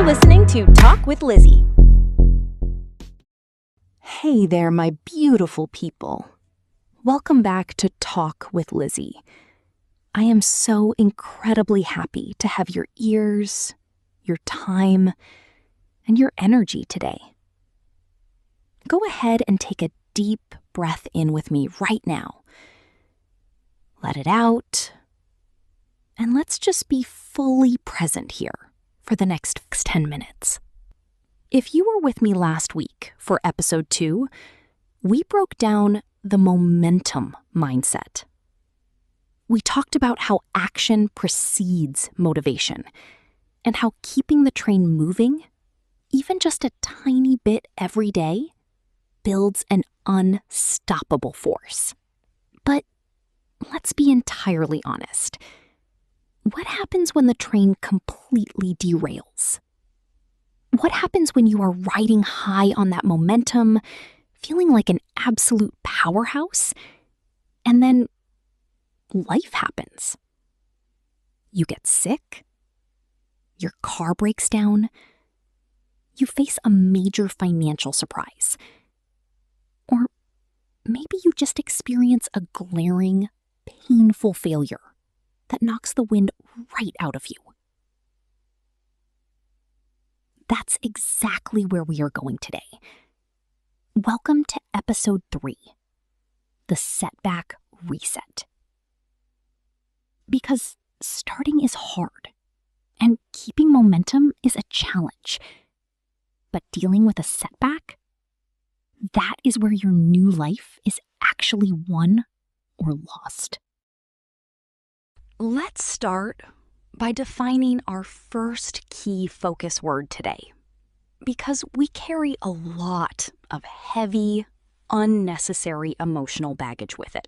listening to Talk with Lizzy. Hey there, my beautiful people. Welcome back to Talk with Lizzy. I am so incredibly happy to have your ears, your time, and your energy today. Go ahead and take a deep breath in with me right now. Let it out, and let's just be fully present here for the next 10 minutes. If you were with me last week for episode 2, we broke down the momentum mindset. We talked about how action precedes motivation and how keeping the train moving, even just a tiny bit every day, builds an unstoppable force. But let's be entirely honest. What happens when the train completely derails? What happens when you are riding high on that momentum, feeling like an absolute powerhouse, and then life happens? You get sick, your car breaks down, you face a major financial surprise, or maybe you just experience a glaring, painful failure that knocks the wind right out of you. That's exactly where we are going today. Welcome to episode 3, the Setback Reset. Because starting is hard, and keeping momentum is a challenge. But dealing with a setback, that is where your new life is actually won or lost. Let's start by defining our first key focus word today, because we carry a lot of heavy, unnecessary emotional baggage with it.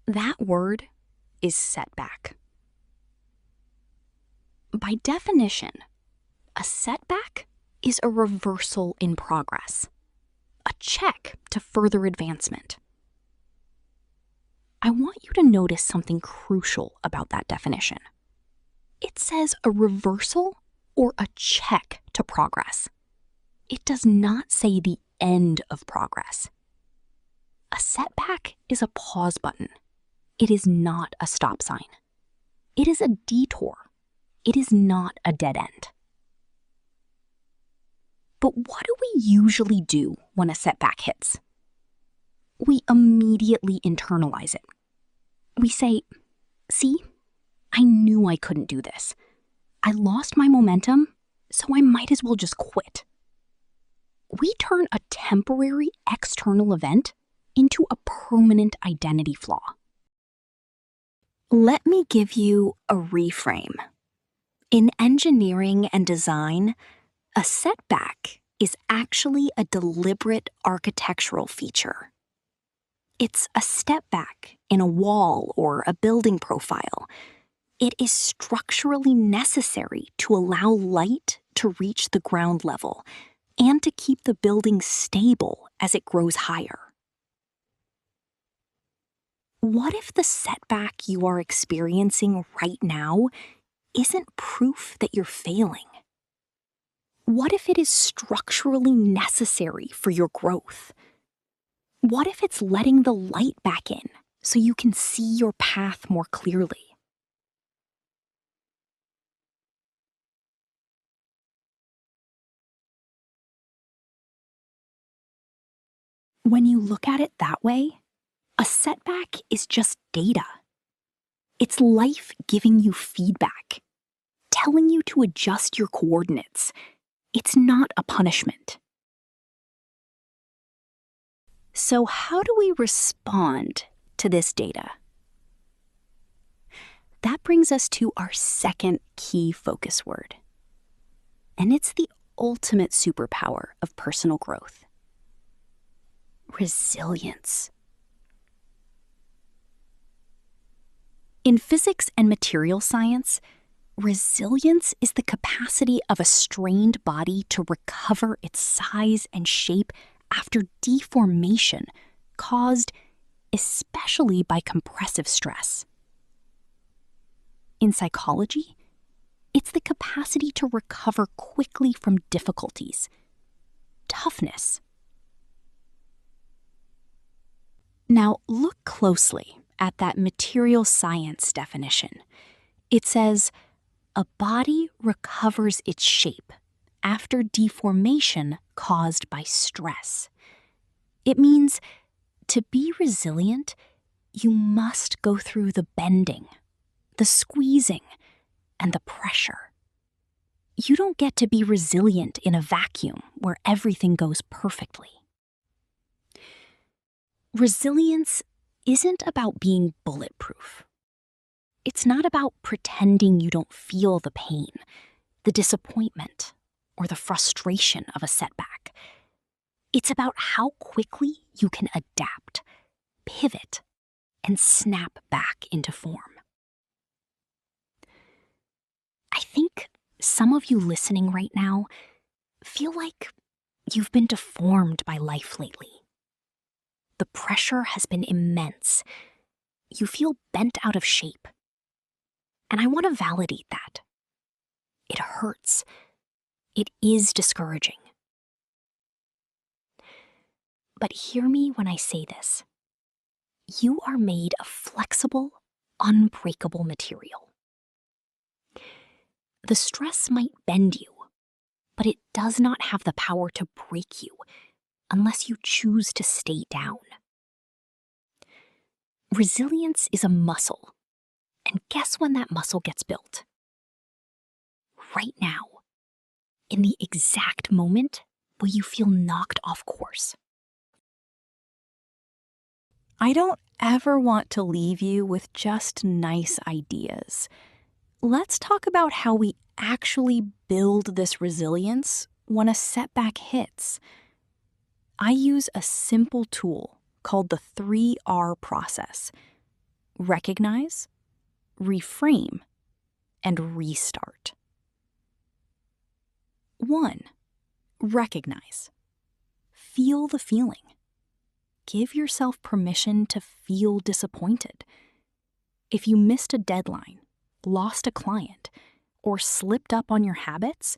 That word is setback. By definition, a setback is a reversal in progress, a check to further advancement. I want you to notice something crucial about that definition. It says a reversal or a check to progress. It does not say the end of progress. A setback is a pause button. It is not a stop sign. It is a detour. It is not a dead end. But what do we usually do when a setback hits? We immediately internalize it. We say, see, I knew I couldn't do this. I lost my momentum, so I might as well just quit. We turn a temporary external event into a permanent identity flaw. Let me give you a reframe. In engineering and design, a setback is actually a deliberate architectural feature. It's a step back in a wall or a building profile. It is structurally necessary to allow light to reach the ground level and to keep the building stable as it grows higher. What if the setback you are experiencing right now isn't proof that you're failing? What if it is structurally necessary for your growth? What if it's letting the light back in so you can see your path more clearly? When you look at it that way, a setback is just data. It's life giving you feedback, telling you to adjust your coordinates. It's not a punishment. So how do we respond to this data? That brings us to our second key focus word. And it's the ultimate superpower of personal growth: resilience. In physics and material science, resilience is the capacity of a strained body to recover its size and shape after deformation caused especially by compressive stress. In psychology, It's the capacity to recover quickly from difficulties. Toughness. Now look closely at that material science definition. It says, a body recovers its shape after deformation caused by stress. It means to be resilient, you must go through the bending, the squeezing, and the pressure. You don't get to be resilient in a vacuum where everything goes perfectly. Resilience isn't about being bulletproof. It's not about pretending you don't feel the pain, the disappointment, or the frustration of a setback. It's about how quickly you can adapt, pivot, and snap back into form. I think some of you listening right now feel like you've been deformed by life lately. The pressure has been immense. You feel bent out of shape. And I want to validate that. It hurts. It is discouraging. But hear me when I say this. You are made of flexible, unbreakable material. The stress might bend you, but it does not have the power to break you unless you choose to stay down. Resilience is a muscle, and guess when that muscle gets built? Right now, in the exact moment where you feel knocked off course. I don't ever want to leave you with just nice ideas. Let's talk about how we actually build this resilience when a setback hits. I use a simple tool called the 3R process: recognize, reframe, and restart. 1. Recognize. Feel the feeling. Give yourself permission to feel disappointed. If you missed a deadline, lost a client, or slipped up on your habits,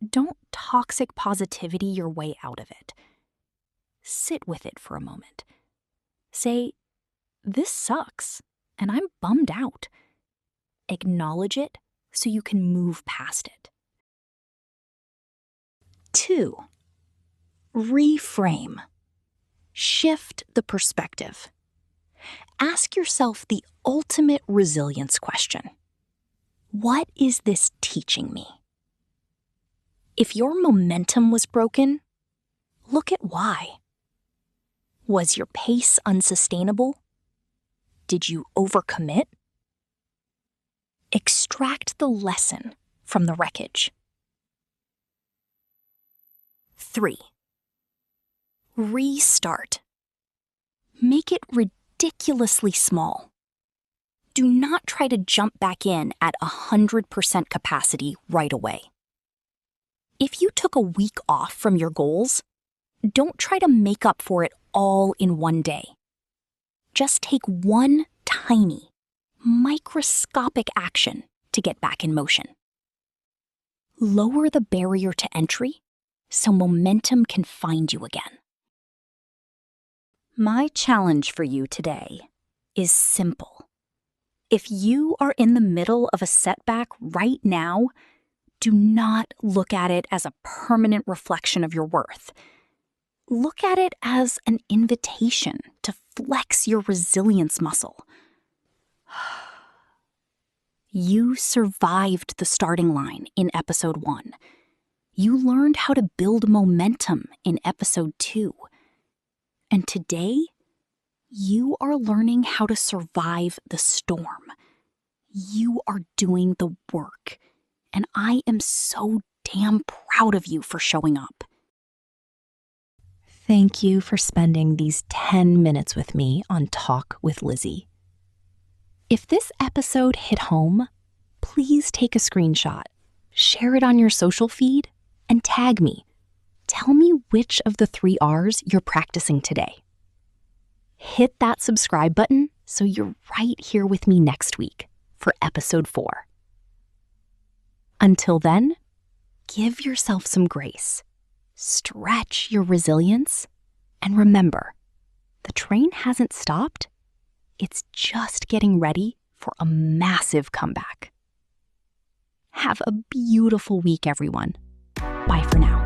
don't toxic positivity your way out of it. Sit with it for a moment. Say, this sucks, and I'm bummed out. Acknowledge it so you can move past it. 2. Reframe. Shift the perspective. Ask yourself the ultimate resilience question. What is this teaching me? If your momentum was broken, look at why. Was your pace unsustainable? Did you overcommit? Extract the lesson from the wreckage. 3. Restart. Make it ridiculously small. Do not try to jump back in at 100% capacity right away. If you took a week off from your goals, don't try to make up for it all in one day. Just take one tiny, microscopic action to get back in motion. Lower the barrier to entry so momentum can find you again. My challenge for you today is simple. If you are in the middle of a setback right now, do not look at it as a permanent reflection of your worth. Look at it as an invitation to flex your resilience muscle. You survived the starting line in episode 1. You learned how to build momentum in episode 2. And today, you are learning how to survive the storm. You are doing the work, and I am so damn proud of you for showing up. Thank you for spending these 10 minutes with me on Talk with Lizzy. If this episode hit home, please take a screenshot, share it on your social feed, and tag me. Tell me which of the 3 R's you're practicing today. Hit that subscribe button so you're right here with me next week for episode 4. Until then, give yourself some grace, stretch your resilience, and remember, the train hasn't stopped. It's just getting ready for a massive comeback. Have a beautiful week, everyone. Bye for now.